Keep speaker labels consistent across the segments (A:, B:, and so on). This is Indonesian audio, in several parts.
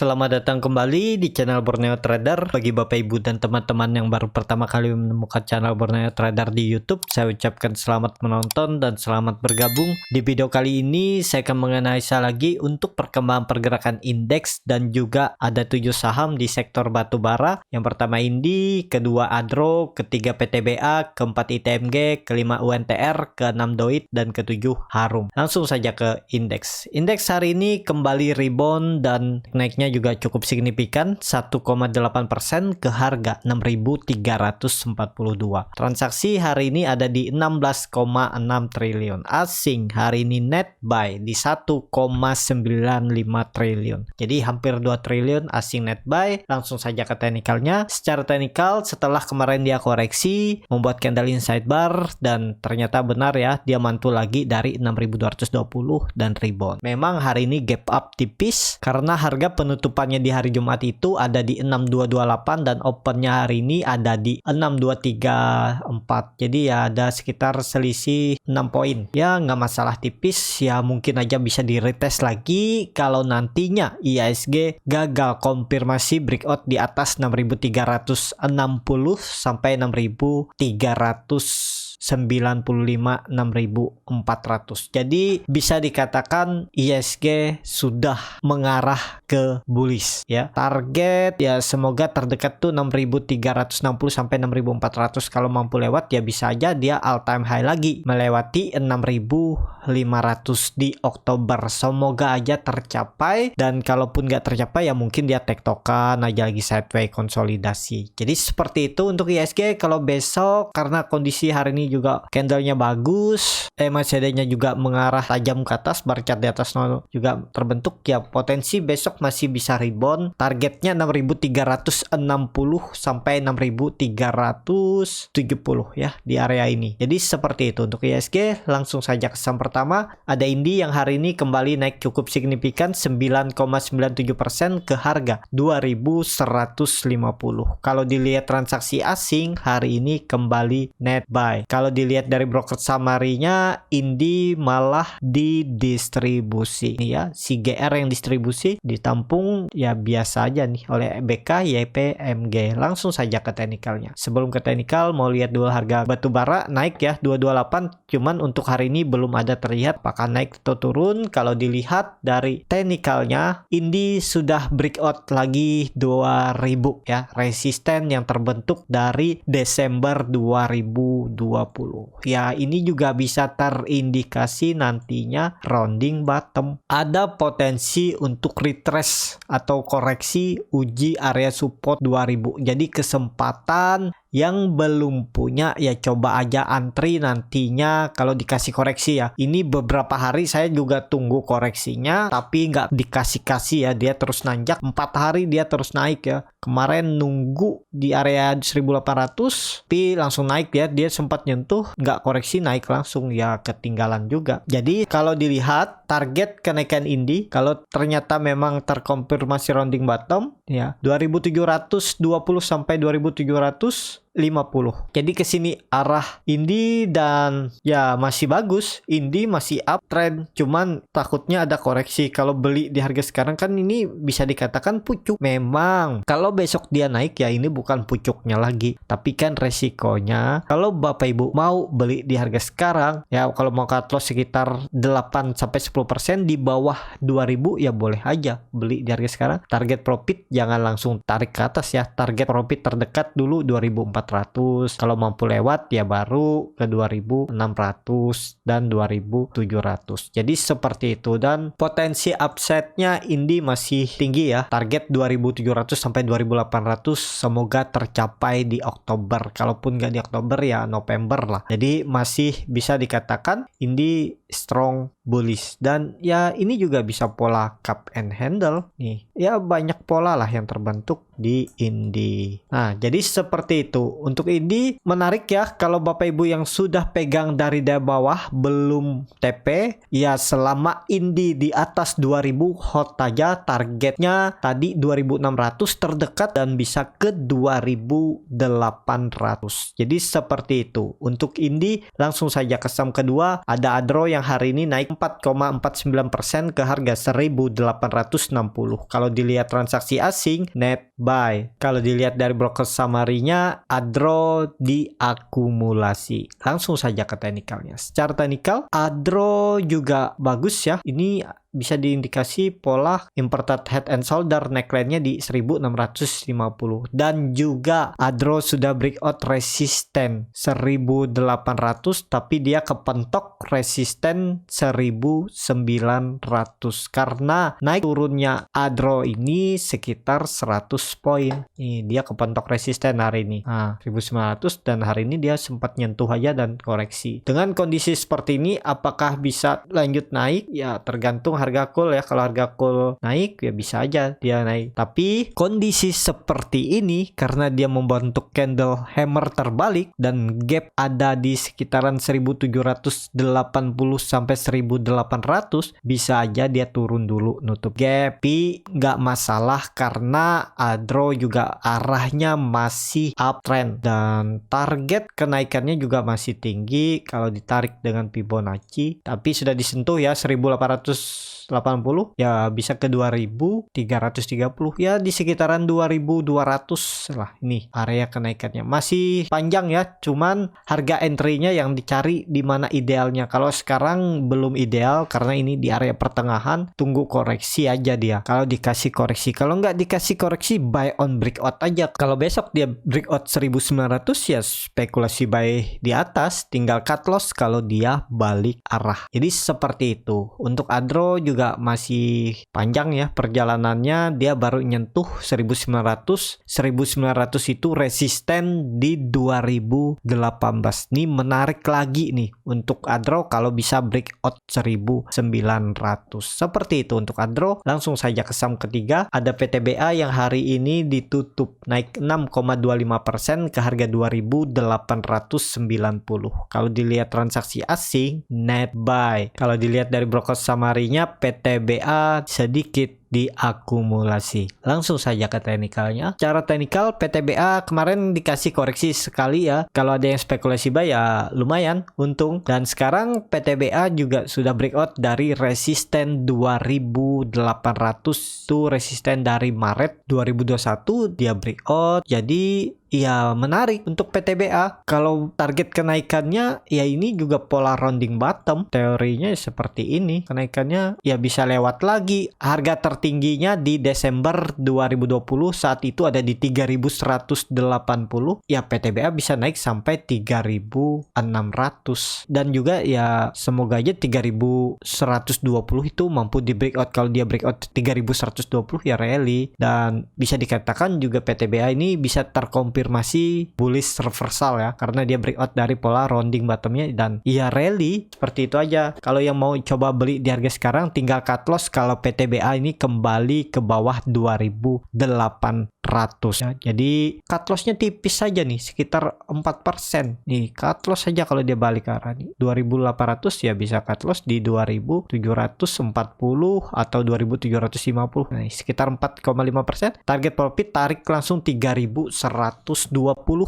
A: selamat datang kembali di channel Borneo Trader. Bagi Bapak Ibu dan teman-teman yang baru pertama kali menemukan channel Borneo Trader di YouTube, saya ucapkan selamat menonton dan selamat bergabung. Di video kali ini saya akan menganalisa lagi untuk perkembangan pergerakan indeks dan juga ada 7 saham di sektor batubara. Yang pertama Indi, kedua Adro, ketiga PTBA, keempat ITMG, kelima UNTR, keenam Doit, dan ketujuh Harum. Langsung saja ke indeks. Indeks hari ini kembali rebound dan naiknya juga cukup signifikan 1,8% ke harga 6.342. Transaksi hari ini ada di 16,6 triliun. Asing hari ini net buy di 1,95 triliun. Jadi hampir 2 triliun asing net buy. Langsung saja ke teknikalnya. Secara teknikal setelah kemarin dia koreksi membuat candle inside bar dan ternyata benar ya, dia mantul lagi dari 6.220 dan rebound. Memang hari ini gap up tipis karena harga penutupannya di hari Jumat itu ada di 6228 dan opennya hari ini ada di 6234. Jadi ya ada sekitar selisih 6 poin. Ya nggak masalah tipis, ya mungkin aja bisa di retest lagi kalau nantinya IHSG gagal konfirmasi breakout di atas 6.360 sampai 6.395 6.400. Jadi bisa dikatakan IHSG sudah mengarah ke bullish ya. Target ya semoga terdekat tuh 6.360 sampai 6.400. Kalau mampu lewat ya bisa aja dia all time high lagi melewati 6.500 di Oktober. Semoga aja tercapai, dan kalaupun nggak tercapai ya mungkin dia tektokan aja lagi sideways konsolidasi. Jadi seperti itu untuk IHSG. Kalau besok karena kondisi hari ini juga candlenya bagus, MACD-nya juga mengarah tajam ke atas, bar chart di atas nol juga terbentuk, ya potensi besok masih bisa rebound. Targetnya 6.360 sampai 6.370 ya di area ini. Jadi seperti itu untuk IHSG. Langsung saja ke saham pertama, ada Indi yang hari ini kembali naik cukup signifikan 9,97% ke harga 2.150. Kalau dilihat transaksi asing hari ini kembali net buy. Kalau dilihat dari broker summary-nya, Indi malah didistribusi ya, si GR yang distribusi, ditampung ya biasa aja nih oleh BK YPMG. Langsung saja ke teknikalnya. Sebelum ke teknikal mau lihat dulu harga batubara naik ya 228, cuman untuk hari ini belum ada terlihat apakah naik atau turun. Kalau dilihat dari teknikalnya, Indi sudah breakout lagi 2000 ya, resisten yang terbentuk dari Desember 2020. Ya ini juga bisa terindikasi nantinya rounding bottom. Ada potensi untuk retrace atau koreksi uji area support 2000. Jadi kesempatan yang belum punya ya coba aja antri nantinya kalau dikasih koreksi ya. Ini beberapa hari saya juga tunggu koreksinya tapi nggak dikasih-kasih ya, dia terus nanjak 4 hari dia terus naik ya. Kemarin nunggu di area 1800 tapi langsung naik ya, dia sempat nyentuh nggak koreksi naik langsung ya, ketinggalan juga. Jadi kalau dilihat target kenaikan Indi kalau ternyata memang terkonfirmasi rounding bottom ya 2720 sampai 2750. Jadi ke sini arah Indi dan ya masih bagus. Indi masih uptrend, cuman takutnya ada koreksi. Kalau beli di harga sekarang kan ini bisa dikatakan pucuk. Memang kalau besok dia naik ya ini bukan pucuknya lagi, tapi kan resikonya kalau Bapak Ibu mau beli di harga sekarang ya, kalau mau cut loss sekitar 8 sampai 10% di bawah 2000 ya boleh aja beli di harga sekarang. Target profit jangan langsung tarik ke atas ya. Target profit terdekat dulu 2400. Kalau mampu lewat ya baru ke 2600 dan 2700. Jadi seperti itu, dan potensi upside-nya Indi masih tinggi ya. Target 2700 sampai 2800 semoga tercapai di Oktober. Kalaupun nggak di Oktober ya November lah. Jadi masih bisa dikatakan Indi strong bullish, dan ya ini juga bisa pola cup and handle nih. Ya banyak pola lah yang terbentuk di Indi. Nah, jadi seperti itu. Untuk Indi menarik ya kalau Bapak Ibu yang sudah pegang dari bawah belum TP, ya selama Indi di atas 2000 hot aja. Targetnya tadi 2600 terdekat dan bisa ke 2800. Jadi seperti itu. Untuk Indi langsung saja ke saham kedua, ada Adro yang hari ini naik 4,49% ke harga 1.860. Kalau dilihat transaksi asing, net buy. Kalau dilihat dari broker summary-nya, Adro diakumulasi. Langsung saja ke teknikalnya. Secara teknikal, Adro juga bagus ya. Ini bisa diindikasi pola inverted head and shoulder, neckline-nya di 1650, dan juga Adro sudah breakout resisten 1800 tapi dia kepentok resisten 1900 karena naik turunnya Adro ini sekitar 100 poin. Nih dia kepentok resisten hari ini 1900, dan hari ini dia sempat nyentuh aja dan koreksi. Dengan kondisi seperti ini apakah bisa lanjut naik? Ya tergantung harga call ya. Kalau harga call naik ya bisa aja dia naik, tapi kondisi seperti ini karena dia membentuk candle hammer terbalik dan gap ada di sekitaran 1780 sampai 1800, bisa aja dia turun dulu nutup gap. Tapi nggak masalah karena Adro juga arahnya masih uptrend dan target kenaikannya juga masih tinggi kalau ditarik dengan Fibonacci, tapi sudah disentuh ya 1880, ya bisa ke 2330, ya di sekitaran 2200 lah. Ini area kenaikannya masih panjang ya, cuman harga entry-nya yang dicari di mana idealnya. Kalau sekarang belum ideal karena ini di area pertengahan, tunggu koreksi aja dia. Kalau dikasih koreksi, kalau nggak dikasih koreksi buy on breakout aja. Kalau besok dia breakout 1900 ya spekulasi buy di atas, tinggal cut loss kalau dia balik arah. Jadi seperti itu. Untuk Adro juga masih panjang ya perjalanannya, dia baru nyentuh 1900 itu resisten di 2018. Ini menarik lagi nih untuk Adro kalau bisa breakout 1900. Seperti itu untuk Adro. Langsung saja ke saham ketiga, ada PTBA yang hari ini ditutup naik 6,25% ke harga 2890. Kalau dilihat transaksi asing, net buy. Kalau dilihat dari broker summary-nya, PTBA sedikit diakumulasi. Langsung saja ke teknikalnya. Cara teknikal, PTBA kemarin dikasih koreksi sekali ya. Kalau ada yang spekulasi buy ya lumayan untung. Dan sekarang PTBA juga sudah breakout dari resisten 2800, itu resisten dari Maret 2021 dia breakout. Jadi ya menarik untuk PTBA. Kalau target kenaikannya ya ini juga pola rounding bottom. Teorinya seperti ini. Kenaikannya ya bisa lewat lagi. Harga tertingginya di Desember 2020 saat itu ada di 3180. Ya PTBA bisa naik sampai 3600. Dan juga ya semoga aja 3120 itu mampu di breakout. Kalau dia breakout 3120 ya rally. Dan bisa dikatakan juga PTBA ini bisa terkonfirmasi bullish reversal ya, karena dia breakout dari pola rounding bottomnya dan ya rally. Seperti itu aja. Kalau yang mau coba beli di harga sekarang tinggal cut loss kalau PTBA ini kembali ke bawah 2800 ya. Jadi cut lossnya tipis saja nih, sekitar 4%. Nih cut loss saja kalau dia balik ke arah nih 2800 ya bisa cut loss di 2740 atau 2750. Nah, sekitar 4,5%. Target profit tarik langsung 3120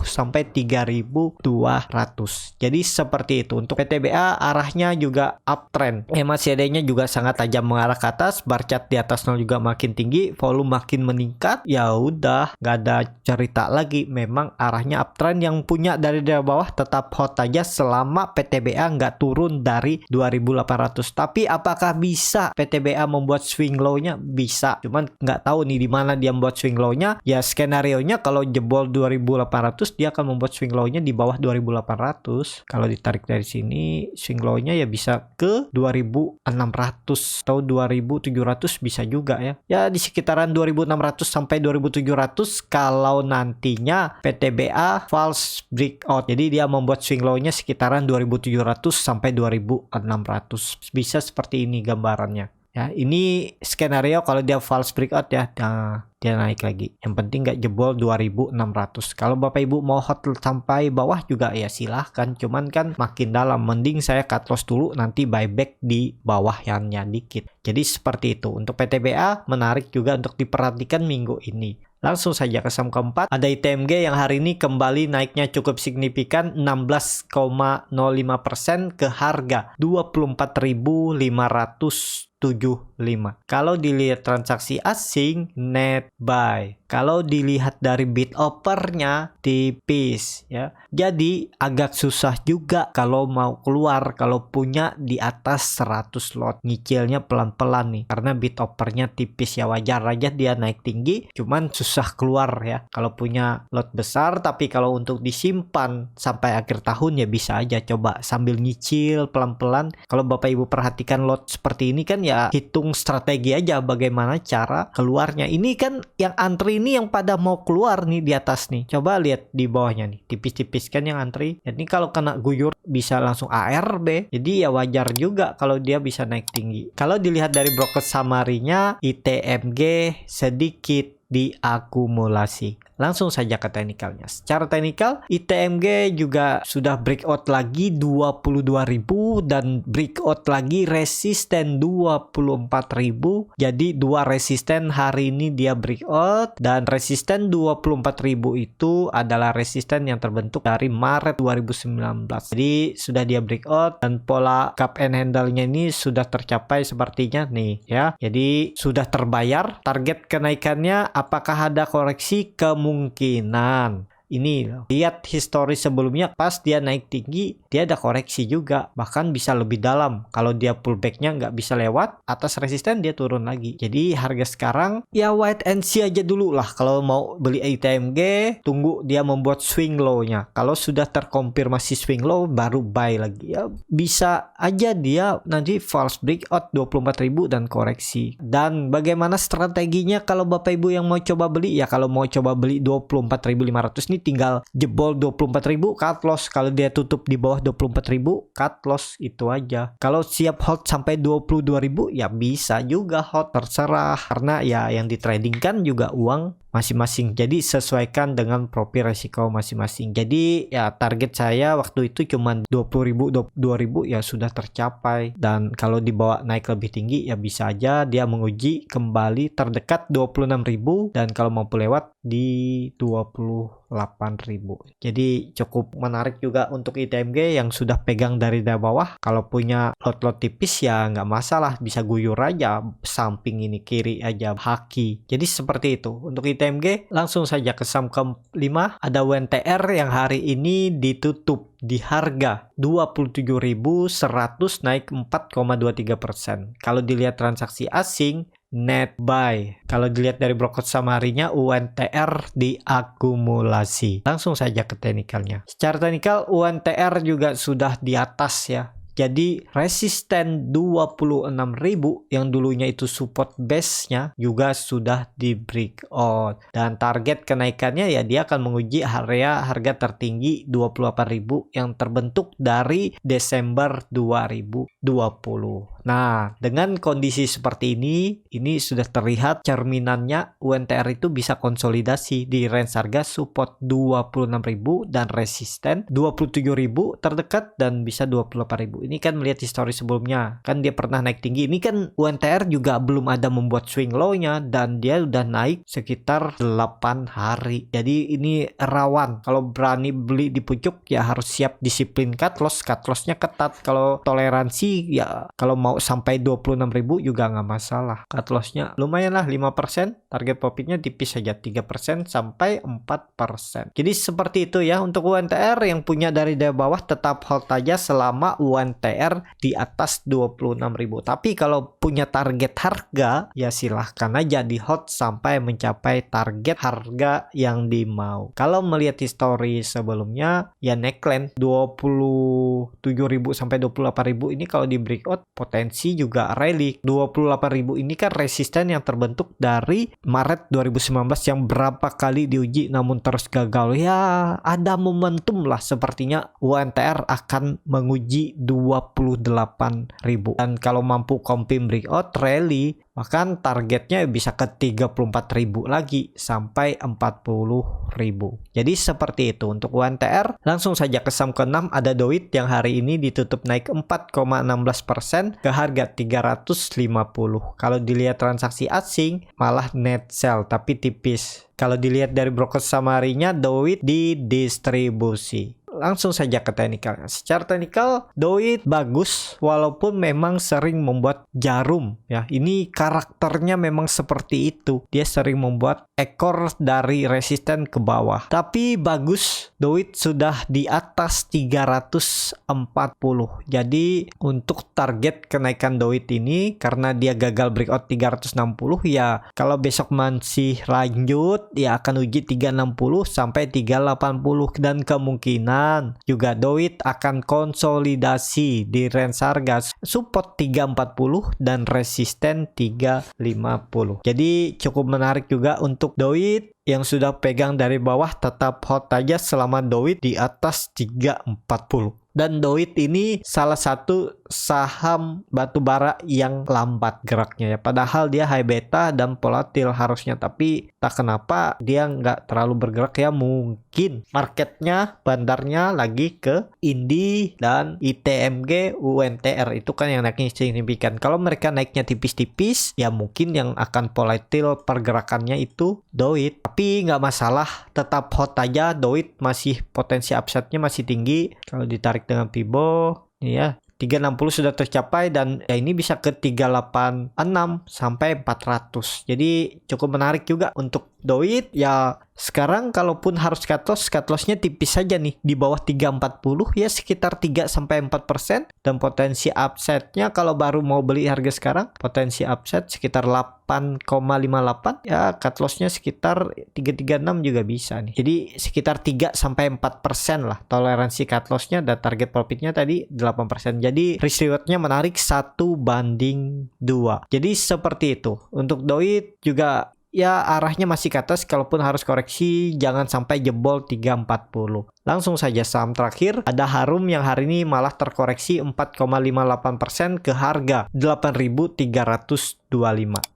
A: sampai 3200. Jadi seperti itu. Untuk PTBA arahnya juga uptrend. MACD-nya juga sangat tajam mengarah ke atas. Bar chart di atas 0 juga makin tinggi, volume makin meningkat. Ya udah, nggak ada cerita lagi. Memang arahnya uptrend. Yang punya dari bawah tetap hot aja selama PTBA nggak turun dari 2800. Tapi apakah bisa PTBA membuat swing low-nya? Bisa. Cuman nggak tahu nih di mana dia membuat swing low-nya. Ya skenario-nya kalau jebol 2800 dia akan membuat swing low-nya di bawah 2800. Kalau ditarik dari sini swing low-nya ya bisa ke 2600 atau 2700 bisa juga ya. Ya di sekitaran 2600 sampai 2700 kalau nantinya PTBA false breakout. Jadi dia membuat swing low-nya sekitaran 2700 sampai 2600. Bisa seperti ini gambarannya. Ya, ini skenario kalau dia false breakout ya. Nah, dia naik lagi. Yang penting nggak jebol 2600. Kalau Bapak Ibu mau hot sampai bawah juga ya silahkan. Cuman kan makin dalam. Mending saya cut loss dulu nanti buyback di bawahnya dikit. Jadi seperti itu. Untuk PTBA menarik juga untuk diperhatikan minggu ini. Langsung saja ke saham keempat, ada ITMG yang hari ini kembali naiknya cukup signifikan 16,05% ke harga 24.575. Kalau dilihat transaksi asing, net buy. Kalau dilihat dari bid offer-nya tipis ya. Jadi agak susah juga kalau mau keluar kalau punya di atas 100 lot. Nyicilnya pelan-pelan nih karena bid offer-nya tipis ya, wajar aja dia naik tinggi, cuman susah keluar ya. Kalau punya lot besar, tapi kalau untuk disimpan sampai akhir tahun ya bisa aja coba sambil nyicil pelan-pelan. Kalau Bapak Ibu perhatikan lot seperti ini kan ya hitung strategi aja bagaimana cara keluarnya. Ini kan yang antri ini yang pada mau keluar nih di atas nih. Coba lihat di bawahnya nih, tipis-tipis kan yang antri. Jadi kalau kena guyur bisa langsung ARB. Jadi ya wajar juga kalau dia bisa naik tinggi. Kalau dilihat dari broker summary-nya, ITMG sedikit diakumulasi. Langsung saja ke teknikalnya. Secara teknikal, ITMG juga sudah breakout lagi 22.000 dan breakout lagi resisten 24.000. Jadi dua resisten hari ini dia breakout, dan resisten 24.000 itu adalah resisten yang terbentuk dari Maret 2019. Jadi sudah dia breakout dan pola cup and handle-nya ini sudah tercapai sepertinya nih ya. Jadi sudah terbayar. Target kenaikannya apakah ada koreksi? Kemungkinan. Ini lihat histori sebelumnya, pas dia naik tinggi dia ada koreksi juga, bahkan bisa lebih dalam. Kalau dia pullbacknya nggak bisa lewat atas resisten dia turun lagi. Jadi harga sekarang ya wait and see aja dulu lah. Kalau mau beli ITMG tunggu dia membuat swing low-nya. Kalau sudah terkonfirmasi swing low baru buy lagi ya, bisa aja dia nanti false breakout 24.000 dan koreksi. Dan bagaimana strateginya kalau Bapak Ibu yang mau coba beli ya, kalau mau coba beli 24.500 nih tinggal jebol 24.000 cut loss. Kalau dia tutup di bawah 24.000 cut loss, itu aja. Kalau siap hold sampai 22.000 ya bisa juga hold, terserah, karena ya yang di trading kan juga uang masing-masing. Jadi sesuaikan dengan profil resiko masing-masing. Jadi ya target saya waktu itu cuma 20.000, 22.000 ya sudah tercapai. Dan kalau dibawa naik lebih tinggi ya bisa aja dia menguji kembali terdekat 26.000 dan kalau mampu lewat di 28.000. Jadi cukup menarik juga untuk ITMG yang sudah pegang dari bawah. Kalau punya lot-lot tipis ya nggak masalah, bisa guyur aja samping ini kiri aja haki. Jadi seperti itu untuk ITMG. Langsung saja ke saham ke-5, ada WNTR yang hari ini ditutup di harga 27.100 naik 4,23%. Kalau dilihat transaksi asing net buy. Kalau dilihat dari broker summary-nya UNTR diakumulasi. Langsung saja ke teknikalnya. Secara teknikal UNTR juga sudah di atas ya. Jadi resisten 26.000 yang dulunya itu support base-nya juga sudah di breakout. Dan target kenaikannya ya dia akan menguji area harga tertinggi 28.000 yang terbentuk dari Desember 2020. Nah, dengan kondisi seperti ini sudah terlihat cerminannya UNTR itu bisa konsolidasi di range harga support 26.000 dan resisten 27.000 terdekat dan bisa 28.000. Ini kan melihat histori sebelumnya, kan dia pernah naik tinggi. Ini kan UNTR juga belum ada membuat swing low-nya dan dia udah naik sekitar 8 hari. Jadi ini rawan. Kalau berani beli di pucuk ya harus siap disiplin cut loss. Cut loss-nya ketat. Kalau toleransi ya kalau mau sampai 26.000 juga nggak masalah. Cut loss-nya lumayan lah 5%. Target profitnya tipis saja 3% sampai 4%. Jadi seperti itu ya untuk UNTR. Yang punya dari bawah tetap hold aja selama UNTR di atas 26.000. Tapi kalau punya target harga ya silahkan aja di hold sampai mencapai target harga yang dimau. Kalau melihat histori sebelumnya ya neckline 27.000 sampai 28.000 ini kalau di breakout potensi juga rally. 28.000 ini kan resisten yang terbentuk dari Maret 2019 yang berapa kali diuji namun terus gagal. Ya ada momentum lah sepertinya UNTR akan menguji 28.000. Dan kalau mampu confirm breakout rally, bahkan targetnya bisa ke 34.000 lagi sampai 40.000. Jadi seperti itu untuk UNTR. Langsung saja ke saham ke-6 ada Doit yang hari ini ditutup naik 4,16% ke harga 350. Kalau dilihat transaksi asing malah net sell tapi tipis. Kalau dilihat dari broker summary-nya, Doit didistribusi. Langsung saja ke teknikal. Secara teknikal, Doit bagus walaupun memang sering membuat jarum ya. Ini karakternya memang seperti itu. Dia sering membuat ekor dari resisten ke bawah. Tapi bagus, Doit sudah di atas 340. Jadi untuk target kenaikan Doit ini karena dia gagal breakout 360 ya, kalau besok masih lanjut ya akan uji 360 sampai 380 dan kemungkinan juga Doit akan konsolidasi di range harga support 340 dan resisten 350. Jadi cukup menarik juga untuk Doit yang sudah pegang dari bawah, tetap hot aja selama Doit di atas 340. Dan Doit ini salah satu saham batubara yang lambat geraknya ya. Padahal dia high beta dan volatil harusnya, tapi tak kenapa dia nggak terlalu bergerak ya. Mungkin marketnya bandarnya lagi ke Indi dan ITMG UNTR itu kan yang naiknya signifikan. Kalau mereka naiknya tipis-tipis ya mungkin yang akan volatil pergerakannya itu Doit. Tapi nggak masalah, tetap hot aja. Doit masih potensi upside-nya masih tinggi. Kalau ditarik dengan Fibo ini ya 360 sudah tercapai dan ya ini bisa ke 386 sampai 400. Jadi cukup menarik juga untuk Doit ya. Sekarang kalaupun harus cut loss-nya tipis saja nih di bawah 340 ya, sekitar 3 sampai 4% dan potensi upside-nya kalau baru mau beli harga sekarang potensi upside sekitar 8,58 ya, cut loss-nya sekitar 336 juga bisa nih. Jadi sekitar 3 sampai 4% lah toleransi cut loss-nya dan target profit-nya tadi 8%. Jadi risk reward-nya menarik 1:2. Jadi seperti itu. Untuk Doit juga ya arahnya masih ke atas, kalaupun harus koreksi jangan sampai jebol 340. Langsung saja saham terakhir ada Harum yang hari ini malah terkoreksi 4,58% ke harga 8.325.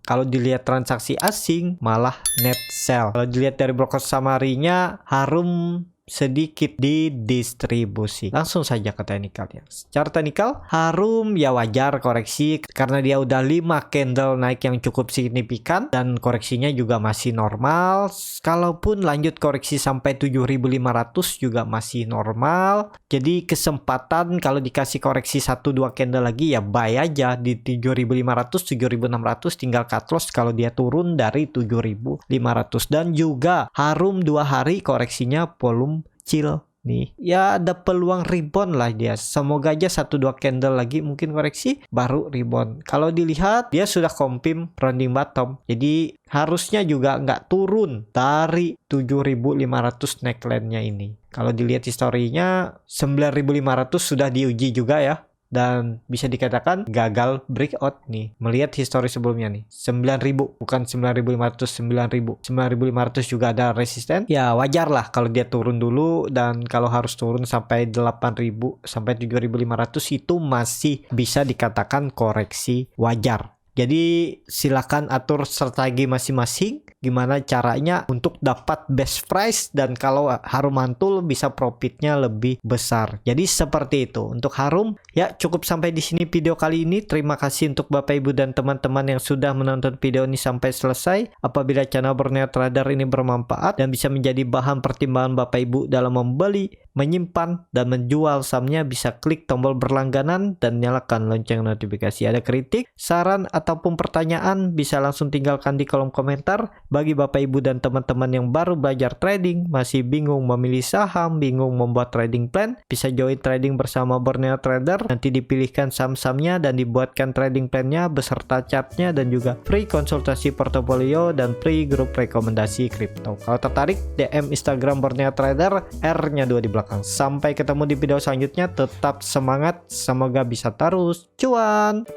A: Kalau dilihat transaksi asing malah net sell. Kalau dilihat dari broker summary-nya Harum sedikit didistribusi. Langsung saja ke teknikalnya. Secara teknikal Harum ya wajar koreksi karena dia udah 5 candle naik yang cukup signifikan dan koreksinya juga masih normal. Kalaupun lanjut koreksi sampai 7.500 juga masih normal. Jadi kesempatan kalau dikasih koreksi 1-2 candle lagi ya buy aja di 7.500 7.600, tinggal cut loss kalau dia turun dari 7.500. Dan juga Harum 2 hari koreksinya volume chill nih ya, ada peluang rebound lah dia. Semoga aja 1-2 candle lagi mungkin koreksi baru rebound. Kalau dilihat dia sudah confirm rounding bottom, jadi harusnya juga nggak turun dari 7.500 neckline-nya ini. Kalau dilihat historinya 9.500 sudah diuji juga ya, dan bisa dikatakan gagal breakout nih. Melihat histori sebelumnya nih 9.000 bukan 9.500, 9.500 juga ada resisten ya, wajar lah kalau dia turun dulu. Dan kalau harus turun sampai 8.000 sampai 7.500 itu masih bisa dikatakan koreksi wajar. Jadi silakan atur strategi masing-masing gimana caranya untuk dapat best price, dan kalau Harum mantul bisa profitnya lebih besar. Jadi seperti itu untuk Harum. Ya cukup sampai di sini video kali ini. Terima kasih untuk Bapak Ibu dan teman-teman yang sudah menonton video ini sampai selesai. Apabila channel Borneo Trader ini bermanfaat dan bisa menjadi bahan pertimbangan Bapak Ibu dalam membeli, menyimpan, dan menjual sahamnya, bisa klik tombol berlangganan dan nyalakan lonceng notifikasi. Ada kritik, saran, ataupun pertanyaan bisa langsung tinggalkan di kolom komentar. Bagi Bapak Ibu dan teman-teman yang baru belajar trading, masih bingung memilih saham, bingung membuat trading plan, bisa join trading bersama Borneo Trader. Nanti dipilihkan saham-sahamnya dan dibuatkan trading plan-nya beserta chartnya, dan juga free konsultasi portofolio dan free grup rekomendasi kripto. Kalau tertarik, DM Instagram Borneo Trader, R-nya 2 di belakang. Sampai ketemu di video selanjutnya, tetap semangat, semoga bisa terus cuan.